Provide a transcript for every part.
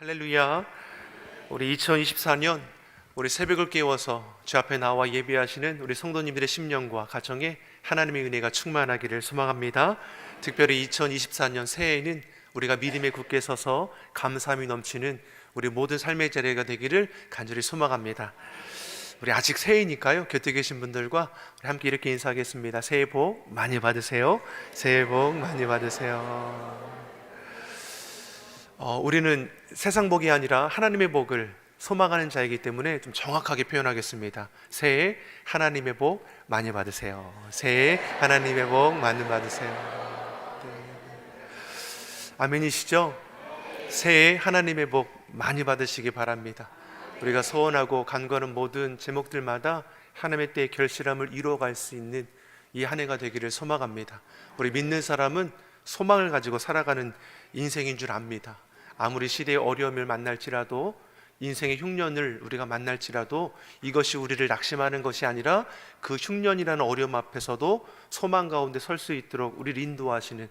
할렐루야. 우리 2024년 우리 새벽을 깨워서 주 앞에 나와 예배하시는 우리 성도님들의 심령과 가정에 하나님의 은혜가 충만하기를 소망합니다. 특별히 2024년 새해에는 우리가 믿음에 굳게 서서 감사함이 넘치는 우리 모든 삶의 자리가 되기를 간절히 소망합니다. 우리 아직 새해니까요, 곁에 계신 분들과 우리 함께 이렇게 인사하겠습니다. 새해 복 많이 받으세요. 새해 복 많이 받으세요. 우리는 세상 복이 아니라 하나님의 복을 소망하는 자이기 때문에 좀 정확하게 표현하겠습니다. 새해 하나님의 복 많이 받으세요. 새해 하나님의 복 많이 받으세요. 네. 아멘이시죠? 새해 하나님의 복 많이 받으시기 바랍니다. 우리가 소원하고 간구하는 모든 제목들마다 하나님의 때의 결실함을 이루어갈 수 있는 이 한 해가 되기를 소망합니다. 우리 믿는 사람은 소망을 가지고 살아가는 인생인 줄 압니다. 아무리 시대의 어려움을 만날지라도, 인생의 흉년을 우리가 만날지라도 이것이 우리를 낙심하는 것이 아니라 그 흉년이라는 어려움 앞에서도 소망 가운데 설 수 있도록 우리를 인도하시는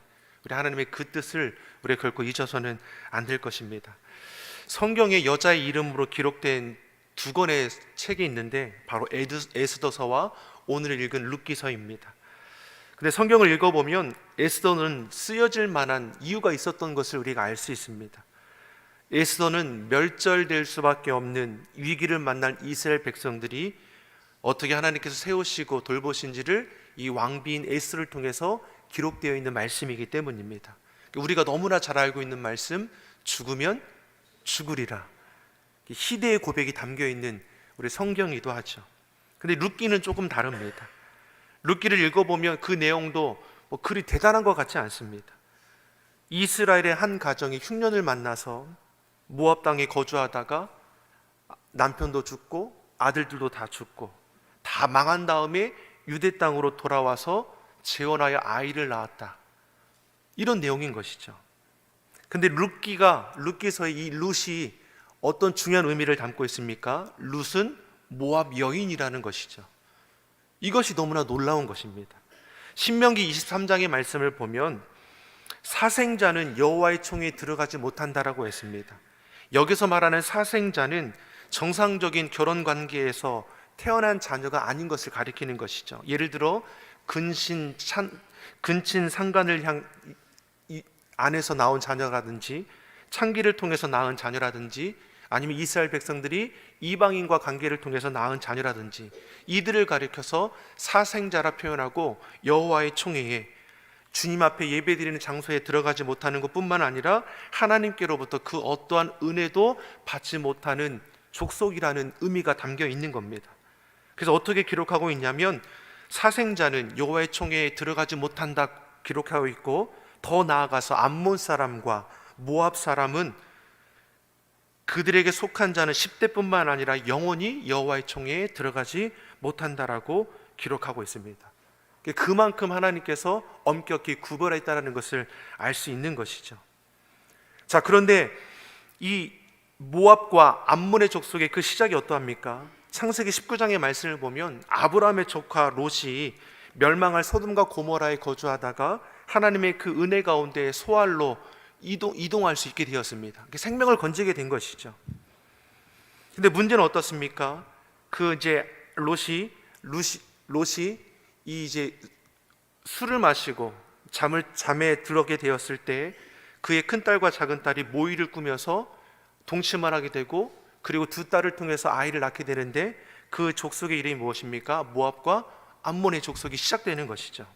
우리 하나님의 그 뜻을 우리가 결코 잊어서는 안 될 것입니다. 성경에 여자의 이름으로 기록된 두 권의 책이 있는데 바로 에스더서와 오늘 읽은 룻기서입니다. 근데 성경을 읽어보면 에스더는 쓰여질 만한 이유가 있었던 것을 우리가 알 수 있습니다. 에스더는 멸절될 수밖에 없는 위기를 만난 이스라엘 백성들이 어떻게 하나님께서 세우시고 돌보신지를 이 왕비인 에스더를 통해서 기록되어 있는 말씀이기 때문입니다. 우리가 너무나 잘 알고 있는 말씀, 죽으면 죽으리라, 희대의 고백이 담겨 있는 우리 성경이기도 하죠. 근데 룻기는 조금 다릅니다. 룻기를 읽어보면 그 내용도 그리 대단한 것 같지 않습니다. 이스라엘의 한 가정이 흉년을 만나서 모압 땅에 거주하다가 남편도 죽고 아들들도 다 죽고 다 망한 다음에 유대 땅으로 돌아와서 재혼하여 아이를 낳았다, 이런 내용인 것이죠. 근데 룻기서의 이 룻이 어떤 중요한 의미를 담고 있습니까? 룻은 모압 여인이라는 것이죠. 이것이 너무나 놀라운 것입니다. 신명기 23장의 말씀을 보면 사생자는 여호와의 총회에 들어가지 못한다라고 했습니다. 여기서 말하는 사생자는 정상적인 결혼 관계에서 태어난 자녀가 아닌 것을 가리키는 것이죠. 예를 들어 근친 상간을 안에서 나온 자녀라든지 창기를 통해서 낳은 자녀라든지 아니면 이스라엘 백성들이 이방인과 관계를 통해서 낳은 자녀라든지 이들을 가리켜서 사생자라 표현하고 여호와의 총회에 주님 앞에 예배드리는 장소에 들어가지 못하는 것뿐만 아니라 하나님께로부터 그 어떠한 은혜도 받지 못하는 족속이라는 의미가 담겨 있는 겁니다. 그래서 어떻게 기록하고 있냐면 사생자는 여호와의 총회에 들어가지 못한다 기록하고 있고, 더 나아가서 암몬 사람과 모압 사람은 그들에게 속한 자는 10대뿐만 아니라 영원히 여호와의 총회에 들어가지 못한다라고 기록하고 있습니다. 그만큼 하나님께서 엄격히 구별했다는 것을 알 수 있는 것이죠. 자, 그런데 이 모압과 암몬의 족속의 그 시작이 어떠합니까? 창세기 19장의 말씀을 보면 아브라함의 조카 롯이 멸망할 소돔과 고모라에 거주하다가 하나님의 그 은혜 가운데 소알로 이동할 수 있게 되었습니다. 생명을 건지게 된 것이죠. 근데 문제는 어떻습니까? 롯이 이제 술을 마시고 잠에 들게 되었을 때 그의 큰딸과 작은딸이 모의를 꾸며서 동침을 하게 되고, 그리고 두 딸을 통해서 아이를 낳게 되는데 그 족속의 이름이 무엇입니까? 모압과 암몬의 족속이 시작되는 것이죠.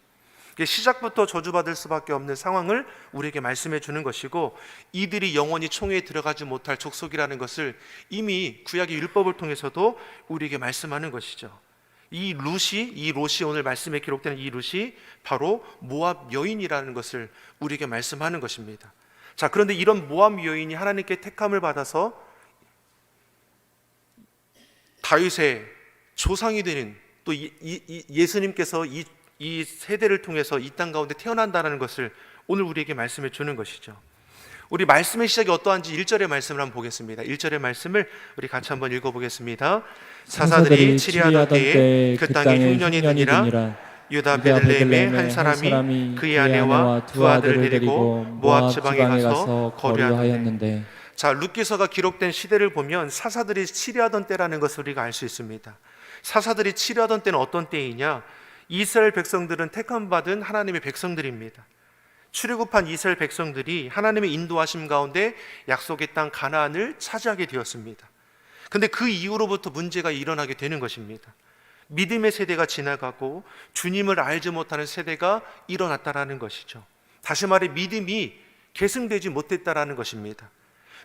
시작부터 저주받을 수밖에 없는 상황을 우리에게 말씀해 주는 것이고, 이들이 영원히 총회에 들어가지 못할 족속이라는 것을 이미 구약의 율법을 통해서도 우리에게 말씀하는 것이죠. 이 롯이 오늘 말씀에 기록되는 이 롯이 바로 모압 여인이라는 것을 우리에게 말씀하는 것입니다. 자, 그런데 이런 모압 여인이 하나님께 택함을 받아서 다윗의 조상이 되는, 또 예수님께서 이 세대를 통해서 이 땅 가운데 태어난다는 것을 오늘 우리에게 말씀해 주는 것이죠. 우리 말씀의 시작이 어떠한지 1절의 말씀을 한번 보겠습니다. 1절의 말씀을 우리 같이 한번 읽어보겠습니다. 사사들이 치리하던 때에 그 땅에 흉년이 드니라. 유다 베들레헴의 한 사람이 그의 아내와 두 아들을 데리고 모압 지방에 가서 거류하였는데 자, 룻기서가 기록된 시대를 보면 사사들이 치리하던 때라는 것을 우리가 알 수 있습니다. 사사들이 치리하던 때는 어떤 때이냐? 이스라엘 백성들은 택함 받은 하나님의 백성들입니다. 출애굽한 이스라엘 백성들이 하나님의 인도하심 가운데 약속의 땅 가나안을 차지하게 되었습니다. 근데 그 이후로부터 문제가 일어나게 되는 것입니다. 믿음의 세대가 지나가고 주님을 알지 못하는 세대가 일어났다라는 것이죠. 다시 말해 믿음이 계승되지 못했다라는 것입니다.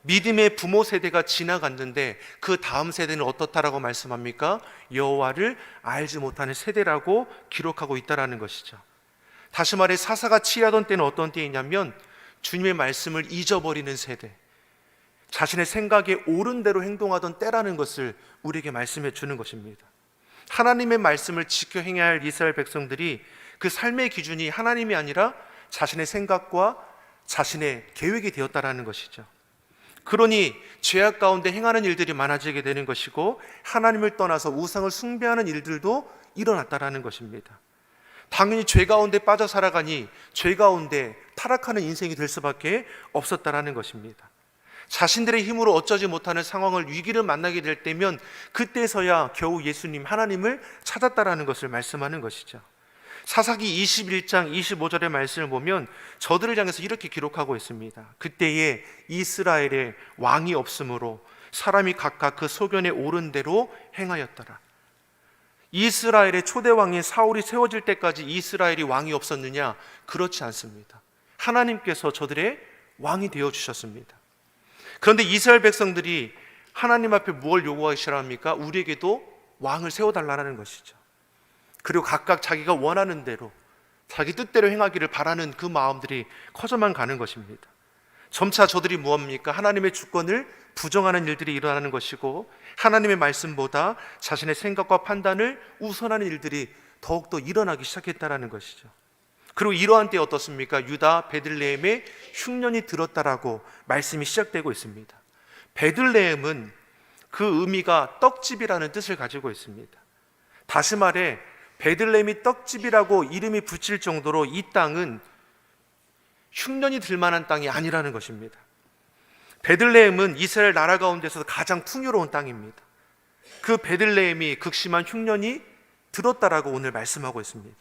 믿음의 부모 세대가 지나갔는데 그 다음 세대는 어떻다라고 말씀합니까? 여호와를 알지 못하는 세대라고 기록하고 있다라는 것이죠. 다시 말해 사사가 치하던 때는 어떤 때이냐면 주님의 말씀을 잊어버리는 세대, 자신의 생각에 옳은 대로 행동하던 때라는 것을 우리에게 말씀해 주는 것입니다. 하나님의 말씀을 지켜 행해야 할 이스라엘 백성들이 그 삶의 기준이 하나님이 아니라 자신의 생각과 자신의 계획이 되었다라는 것이죠. 그러니 죄악 가운데 행하는 일들이 많아지게 되는 것이고 하나님을 떠나서 우상을 숭배하는 일들도 일어났다라는 것입니다. 당연히 죄 가운데 빠져 살아가니 죄 가운데 타락하는 인생이 될 수밖에 없었다라는 것입니다. 자신들의 힘으로 어쩌지 못하는 상황을 위기를 만나게 될 때면 그때서야 겨우 예수님 하나님을 찾았다라는 것을 말씀하는 것이죠. 사사기 21장 25절의 말씀을 보면 저들을 향해서 이렇게 기록하고 있습니다. 그때에 이스라엘에 왕이 없으므로 사람이 각각 그 소견에 옳은 대로 행하였더라. 이스라엘의 초대 왕인 사울이 세워질 때까지 이스라엘이 왕이 없었느냐? 그렇지 않습니다. 하나님께서 저들의 왕이 되어 주셨습니다. 그런데 이스라엘 백성들이 하나님 앞에 뭘 요구하시라 합니까? 우리에게도 왕을 세워달라는 것이죠. 그리고 각각 자기가 원하는 대로 자기 뜻대로 행하기를 바라는 그 마음들이 커져만 가는 것입니다. 점차 저들이 무엇입니까? 하나님의 주권을 부정하는 일들이 일어나는 것이고 하나님의 말씀보다 자신의 생각과 판단을 우선하는 일들이 더욱더 일어나기 시작했다는 것이죠. 그리고 이러한 때에 어떻습니까? 유다 베들레헴에 흉년이 들었다라고 말씀이 시작되고 있습니다. 베들레헴은 그 의미가 떡집이라는 뜻을 가지고 있습니다. 다시 말해 베들레헴이 떡집이라고 이름이 붙일 정도로 이 땅은 흉년이 들 만한 땅이 아니라는 것입니다. 베들레헴은 이스라엘 나라 가운데서 가장 풍요로운 땅입니다. 그 베들레헴이 극심한 흉년이 들었다라고 오늘 말씀하고 있습니다.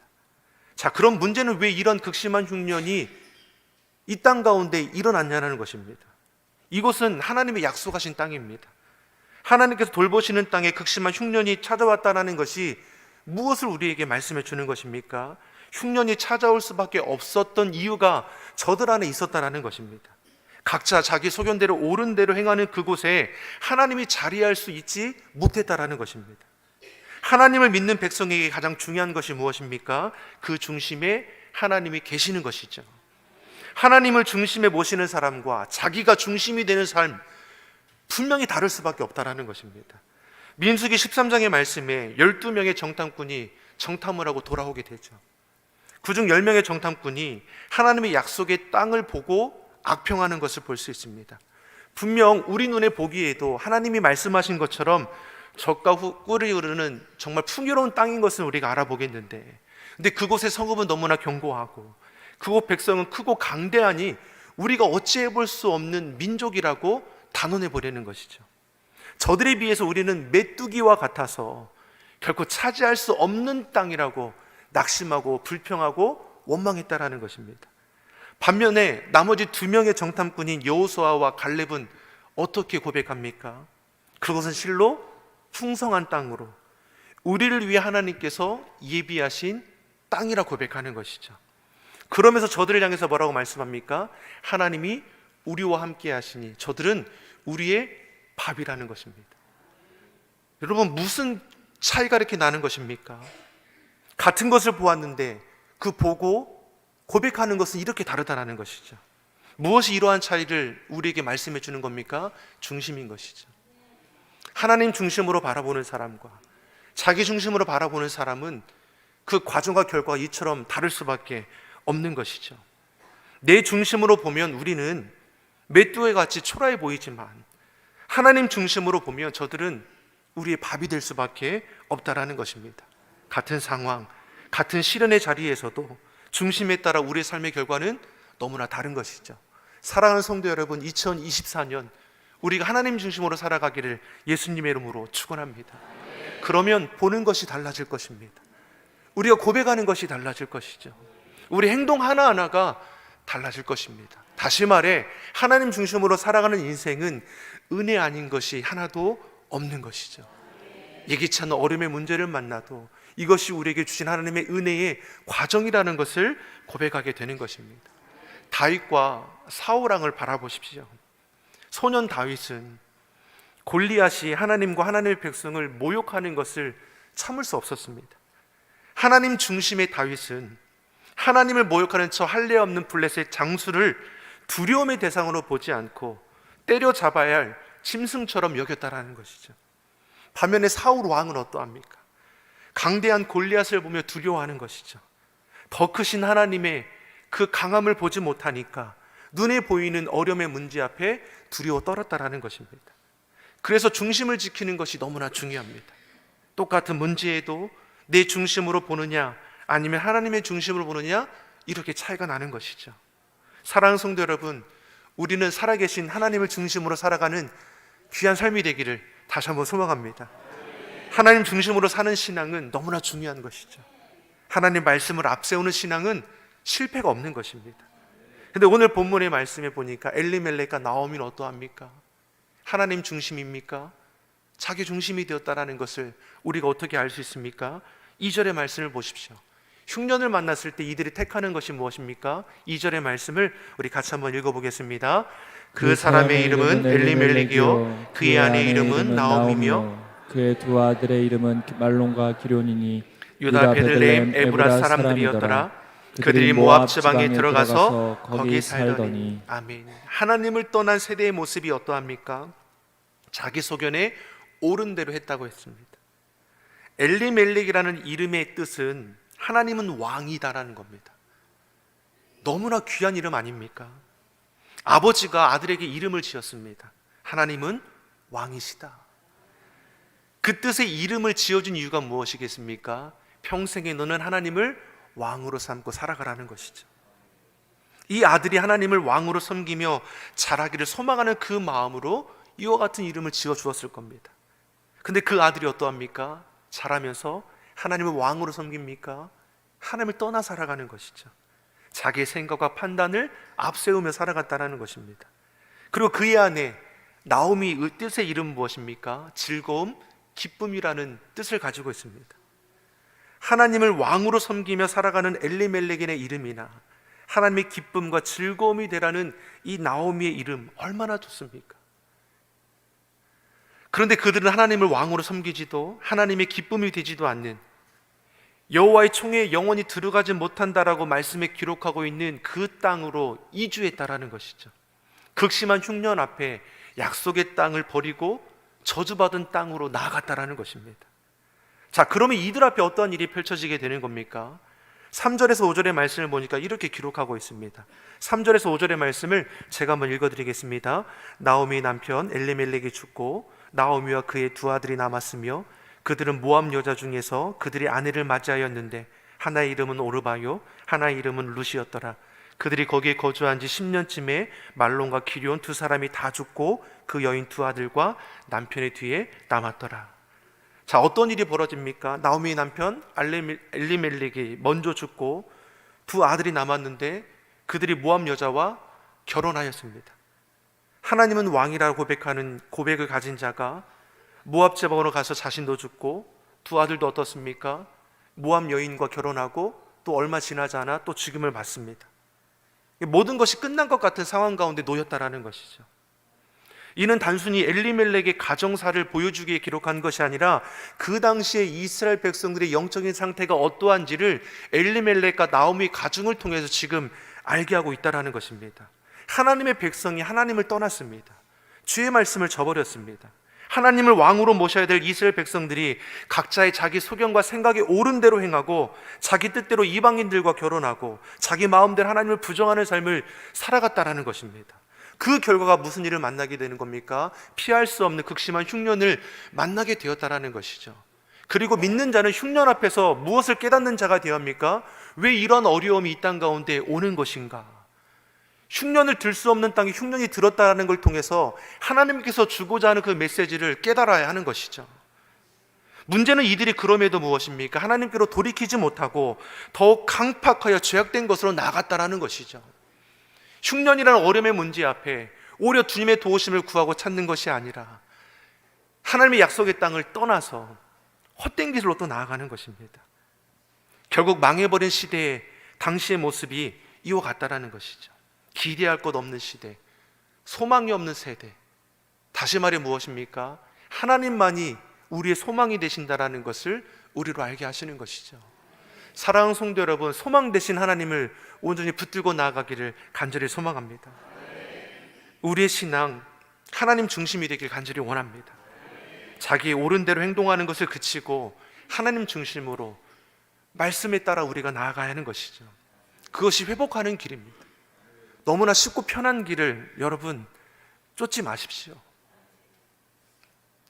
자, 그럼 문제는 왜 이런 극심한 흉년이 이 땅 가운데 일어났냐는 것입니다. 이곳은 하나님의 약속하신 땅입니다. 하나님께서 돌보시는 땅에 극심한 흉년이 찾아왔다는 것이 무엇을 우리에게 말씀해 주는 것입니까? 흉년이 찾아올 수밖에 없었던 이유가 저들 안에 있었다는 것입니다. 각자 자기 소견대로 옳은 대로 행하는 그곳에 하나님이 자리할 수 있지 못했다는 것입니다. 하나님을 믿는 백성에게 가장 중요한 것이 무엇입니까? 그 중심에 하나님이 계시는 것이죠. 하나님을 중심에 모시는 사람과 자기가 중심이 되는 삶, 분명히 다를 수밖에 없다는 것입니다. 민수기 13장의 말씀에 12명의 정탐꾼이 정탐을 하고 돌아오게 되죠. 그중 10명의 정탐꾼이 하나님의 약속의 땅을 보고 악평하는 것을 볼 수 있습니다. 분명 우리 눈에 보기에도 하나님이 말씀하신 것처럼 적과 꿀이 흐르는 정말 풍요로운 땅인 것을 우리가 알아보겠는데, 근데 그곳의 성읍은 너무나 견고하고 그곳 백성은 크고 강대하니 우리가 어찌해 볼 수 없는 민족이라고 단언해 버리는 것이죠. 저들에 비해서 우리는 메뚜기와 같아서 결코 차지할 수 없는 땅이라고 낙심하고 불평하고 원망했다라는 것입니다. 반면에 나머지 2명의 정탐꾼인 여호수아와 갈렙은 어떻게 고백합니까? 그것은 실로 풍성한 땅으로 우리를 위해 하나님께서 예비하신 땅이라 고백하는 것이죠. 그러면서 저들을 향해서 뭐라고 말씀합니까? 하나님이 우리와 함께 하시니 저들은 우리의 밥이라는 것입니다. 여러분, 무슨 차이가 이렇게 나는 것입니까? 같은 것을 보았는데 그 보고 고백하는 것은 이렇게 다르다는 것이죠. 무엇이 이러한 차이를 우리에게 말씀해 주는 겁니까? 중심인 것이죠. 하나님 중심으로 바라보는 사람과 자기 중심으로 바라보는 사람은 그 과정과 결과가 이처럼 다를 수밖에 없는 것이죠. 내 중심으로 보면 우리는 메뚜기 같이 초라해 보이지만 하나님 중심으로 보면 저들은 우리의 밥이 될 수밖에 없다라는 것입니다. 같은 상황, 같은 시련의 자리에서도 중심에 따라 우리의 삶의 결과는 너무나 다른 것이죠. 사랑하는 성도 여러분, 2024년 우리가 하나님 중심으로 살아가기를 예수님의 이름으로 축원합니다. 그러면 보는 것이 달라질 것입니다. 우리가 고백하는 것이 달라질 것이죠. 우리 행동 하나하나가 달라질 것입니다. 다시 말해 하나님 중심으로 살아가는 인생은 은혜 아닌 것이 하나도 없는 것이죠. 예기치 않은 어려움의 문제를 만나도 이것이 우리에게 주신 하나님의 은혜의 과정이라는 것을 고백하게 되는 것입니다. 다윗과 사울 왕을 바라보십시오. 소년 다윗은 골리앗이 하나님과 하나님의 백성을 모욕하는 것을 참을 수 없었습니다. 하나님 중심의 다윗은 하나님을 모욕하는 저 할례 없는 블레셋 장수를 두려움의 대상으로 보지 않고 때려잡아야 할 짐승처럼 여겼다라는 것이죠. 반면에 사울 왕은 어떠합니까? 강대한 골리앗을 보며 두려워하는 것이죠. 더 크신 하나님의 그 강함을 보지 못하니까 눈에 보이는 어려움의 문제 앞에 두려워 떨었다라는 것입니다. 그래서 중심을 지키는 것이 너무나 중요합니다. 똑같은 문제에도 내 중심으로 보느냐 아니면 하나님의 중심으로 보느냐, 이렇게 차이가 나는 것이죠. 사랑하는 성도 여러분, 우리는 살아계신 하나님을 중심으로 살아가는 귀한 삶이 되기를 다시 한번 소망합니다. 하나님 중심으로 사는 신앙은 너무나 중요한 것이죠. 하나님 말씀을 앞세우는 신앙은 실패가 없는 것입니다. 근데 오늘 본문의 말씀에 보니까 엘리멜렉과 나오미는 어떠합니까? 하나님 중심입니까? 자기 중심이 되었다라는 것을 우리가 어떻게 알 수 있습니까? 2절의 말씀을 보십시오. 흉년을 만났을 때 이들이 택하는 것이 무엇입니까? 2절의 말씀을 우리 같이 한번 읽어보겠습니다. 그 사람의 이름은 엘리멜렉이요 그의 아내의 이름은 나오미며 그의 두 아들의 이름은 말론과 기럝이니 유다 베들레헴 에브라 사람들이었더라. 그들이 모압 지방에 들어가서 거기 살더니. 아멘. 하나님을 떠난 세대의 모습이 어떠합니까? 자기 소견에 옳은 대로 했다고 했습니다. 엘리멜렉이라는 이름의 뜻은 하나님은 왕이다라는 겁니다. 너무나 귀한 이름 아닙니까? 아버지가 아들에게 이름을 지었습니다. 하나님은 왕이시다. 그 뜻의 이름을 지어준 이유가 무엇이겠습니까? 평생에 너는 하나님을 왕으로 삼고 살아가라는 것이죠. 이 아들이 하나님을 왕으로 섬기며 자라기를 소망하는 그 마음으로 이와 같은 이름을 지어주었을 겁니다. 근데 그 아들이 어떠합니까? 자라면서 하나님을 왕으로 섬깁니까? 하나님을 떠나 살아가는 것이죠. 자기의 생각과 판단을 앞세우며 살아갔다는 것입니다. 그리고 그의 아내 나오미 뜻의 이름은 무엇입니까? 즐거움, 기쁨이라는 뜻을 가지고 있습니다. 하나님을 왕으로 섬기며 살아가는 엘리멜렉의 이름이나 하나님의 기쁨과 즐거움이 되라는 이 나오미의 이름, 얼마나 좋습니까? 그런데 그들은 하나님을 왕으로 섬기지도 하나님의 기쁨이 되지도 않는, 여호와의 총회에 영원히 들어가지 못한다라고 말씀에 기록하고 있는 그 땅으로 이주했다라는 것이죠. 극심한 흉년 앞에 약속의 땅을 버리고 저주받은 땅으로 나아갔다라는 것입니다. 자, 그러면 이들 앞에 어떠한 일이 펼쳐지게 되는 겁니까? 3절에서 5절의 말씀을 보니까 이렇게 기록하고 있습니다. 3절에서 5절의 말씀을 제가 한번 읽어드리겠습니다. 나오미 남편 엘리멜렉이 죽고 나오미와 그의 두 아들이 남았으며 그들은 모압 여자 중에서 그들이 아내를 맞이하였는데 하나의 이름은 오르바요 하나의 이름은 루시였더라. 그들이 거기에 거주한 지 10년쯤에 말론과 기럝 두 사람이 다 죽고 그 여인 두 아들과 남편의 뒤에 남았더라. 자, 어떤 일이 벌어집니까? 나오미의 남편 엘리멜렉이 먼저 죽고 두 아들이 남았는데 그들이 모압 여자와 결혼하였습니다. 하나님은 왕이라고 고백하는 고백을 가진 자가 모압 지방으로 가서 자신도 죽고 두 아들도 어떻습니까? 모압 여인과 결혼하고 또 얼마 지나지 않아 또 죽임을 받습니다. 모든 것이 끝난 것 같은 상황 가운데 놓였다라는 것이죠. 이는 단순히 엘리멜렉의 가정사를 보여주기에 기록한 것이 아니라 그 당시에 이스라엘 백성들의 영적인 상태가 어떠한지를 엘리멜렉과 나오미 가정을 통해서 지금 알게 하고 있다는 것입니다. 하나님의 백성이 하나님을 떠났습니다. 주의 말씀을 저버렸습니다. 하나님을 왕으로 모셔야 될 이스라엘 백성들이 각자의 자기 소견과 생각에 옳은 대로 행하고 자기 뜻대로 이방인들과 결혼하고 자기 마음대로 하나님을 부정하는 삶을 살아갔다는 것입니다. 그 결과가 무슨 일을 만나게 되는 겁니까? 피할 수 없는 극심한 흉년을 만나게 되었다는 것이죠. 그리고 믿는 자는 흉년 앞에서 무엇을 깨닫는 자가 되어 합니까? 왜 이런 어려움이 이 땅 가운데 오는 것인가? 흉년을 들 수 없는 땅에 흉년이 들었다는 걸 통해서 하나님께서 주고자 하는 그 메시지를 깨달아야 하는 것이죠. 문제는 이들이 그럼에도 무엇입니까? 하나님께로 돌이키지 못하고 더욱 강팍하여 죄악된 것으로 나아갔다라는 것이죠. 흉년이라는 어려움의 문제 앞에 오히려 주님의 도우심을 구하고 찾는 것이 아니라 하나님의 약속의 땅을 떠나서 헛된 길로 또 나아가는 것입니다. 결국 망해버린 시대의 당시의 모습이 이와 같다라는 것이죠. 기대할 것 없는 시대, 소망이 없는 세대. 다시 말해 무엇입니까? 하나님만이 우리의 소망이 되신다라는 것을 우리로 알게 하시는 것이죠. 사랑하는 성도 여러분, 소망 되신 하나님을 온전히 붙들고 나아가기를 간절히 소망합니다. 우리의 신앙 하나님 중심이 되길 간절히 원합니다. 자기의 옳은 대로 행동하는 것을 그치고 하나님 중심으로 말씀에 따라 우리가 나아가야 하는 것이죠. 그것이 회복하는 길입니다. 너무나 쉽고 편한 길을 여러분 쫓지 마십시오.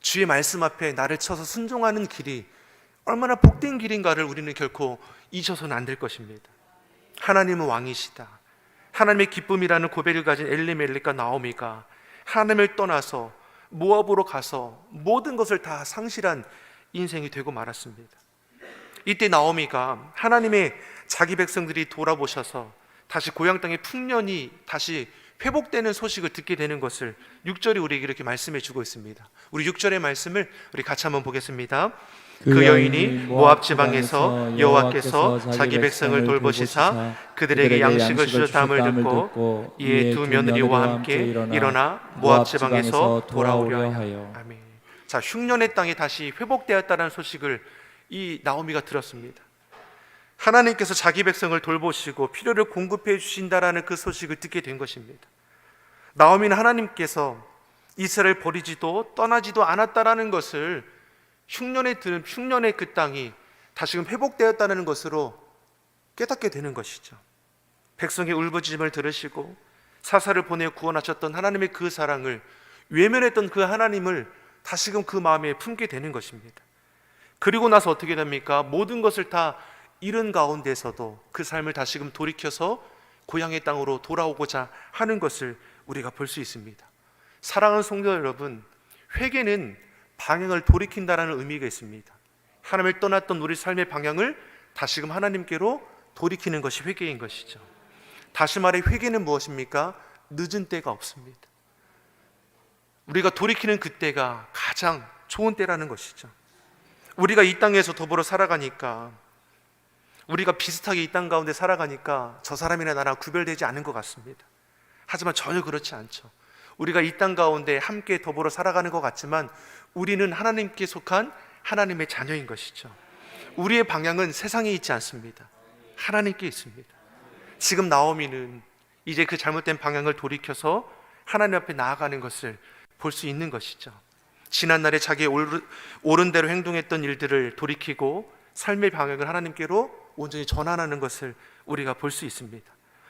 주의 말씀 앞에 나를 쳐서 순종하는 길이 얼마나 복된 길인가를 우리는 결코 잊어서는 안 될 것입니다. 하나님은 왕이시다. 하나님의 기쁨이라는 고백을 가진 엘리멜렉과 나오미가 하나님을 떠나서 모압으로 가서 모든 것을 다 상실한 인생이 되고 말았습니다. 이때 나오미가 하나님의 자기 백성들이 돌아보셔서 다시 고향 땅의 풍년이 다시 회복되는 소식을 듣게 되는 것을 6절이 우리에게 이렇게 말씀해 주고 있습니다. 우리 6절의 말씀을 우리 같이 한번 보겠습니다. 그 여인이 모압 지방에서 여호와께서 자기 백성을 돌보시사 그들에게 양식을 주셨다함을 듣고 이에 두 며느리와 함께 일어나 모압 지방에서 돌아오려 하여. 아멘. 자, 흉년의 땅이 다시 회복되었다는 소식을 이 나오미가 들었습니다. 하나님께서 자기 백성을 돌보시고 필요를 공급해 주신다라는 그 소식을 듣게 된 것입니다. 나오미는 하나님께서 이스라엘을 버리지도 떠나지도 않았다라는 것을 흉년의 그 땅이 다시금 회복되었다는 것으로 깨닫게 되는 것이죠. 백성의 울부짖음을 들으시고 사사를 보내 구원하셨던 하나님의 그 사랑을 외면했던 그 하나님을 다시금 그 마음에 품게 되는 것입니다. 그리고 나서 어떻게 됩니까? 모든 것을 다 잃은 가운데서도 그 삶을 다시금 돌이켜서 고향의 땅으로 돌아오고자 하는 것을 우리가 볼 수 있습니다. 사랑하는 성도 여러분, 회개는 방향을 돌이킨다라는 의미가 있습니다. 하나님을 떠났던 우리 삶의 방향을 다시금 하나님께로 돌이키는 것이 회개인 것이죠. 다시 말해 회개는 무엇입니까? 늦은 때가 없습니다. 우리가 돌이키는 그때가 가장 좋은 때라는 것이죠. 우리가 이 땅에서 더불어 살아가니까, 우리가 비슷하게 이 땅 가운데 살아가니까 저 사람이나 나랑 구별되지 않은 것 같습니다. 하지만 전혀 그렇지 않죠. 우리가 이 땅 가운데 함께 더불어 살아가는 것 같지만 우리는 하나님께 속한 하나님의 자녀인 것이죠. 우리의 방향은 세상에 있지 않습니다. 하나님께 있습니다. 지금 나오미는 이제 그 잘못된 방향을 돌이켜서 하나님 앞에 나아가는 것을 볼 수 있는 것이죠. 지난날에 자기의 옳은 대로 행동했던 일들을 돌이키고 삶의 방향을 하나님께로 온전히 전환하는 것을 우리가 볼 수 있습니다.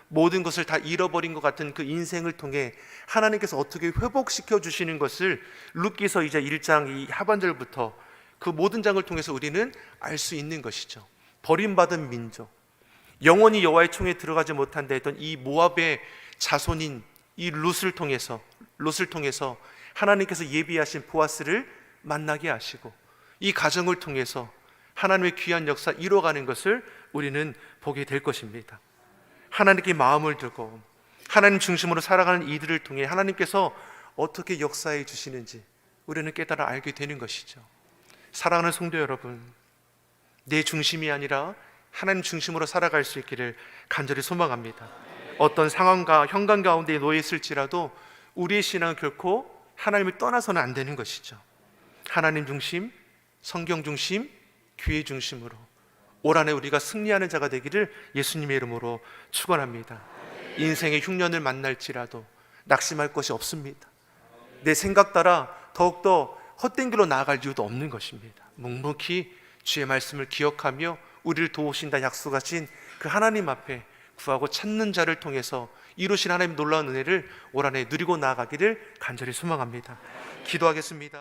모든 것을 다 잃어버린 것 같은 그 인생을 통해 하나님께서 어떻게 회복시켜 주시는 것을 룻기서 이제 1장 이 하반절부터 그 모든 장을 통해서 우리는 알 수 있는 것이죠. 버림받은 민족, 영원히 여호와의 총에 들어가지 못한 데 했던 이 모압의 자손인 이 룻을 통해서 하나님께서 예비하신 보아스를 만나게 하시고 이 가정을 통해서 하나님의 귀한 역사 이뤄가는 것을 우리는 보게 될 것입니다. 하나님께 마음을 두고 하나님 중심으로 살아가는 이들을 통해 하나님께서 어떻게 역사해 주시는지 우리는 깨달아 알게 되는 것이죠. 사랑하는 성도 여러분, 내 중심이 아니라 하나님 중심으로 살아갈 수 있기를 간절히 소망합니다. 어떤 상황과 현관 가운데 놓여 있을지라도 우리의 신앙은 결코 하나님을 떠나서는 안 되는 것이죠. 하나님 중심, 성경 중심, 교회 중심으로 올 한해 우리가 승리하는 자가 되기를 예수님의 이름으로 축원합니다. 인생의 흉년을 만날지라도 낙심할 것이 없습니다. 내 생각 따라 더욱더 헛된 길로 나아갈 이유도 없는 것입니다. 묵묵히 주의 말씀을 기억하며 우리를 도우신다 약속하신 그 하나님 앞에 구하고 찾는 자를 통해서 이루신 하나님 놀라운 은혜를 올 한해 누리고 나아가기를 간절히 소망합니다. 기도하겠습니다.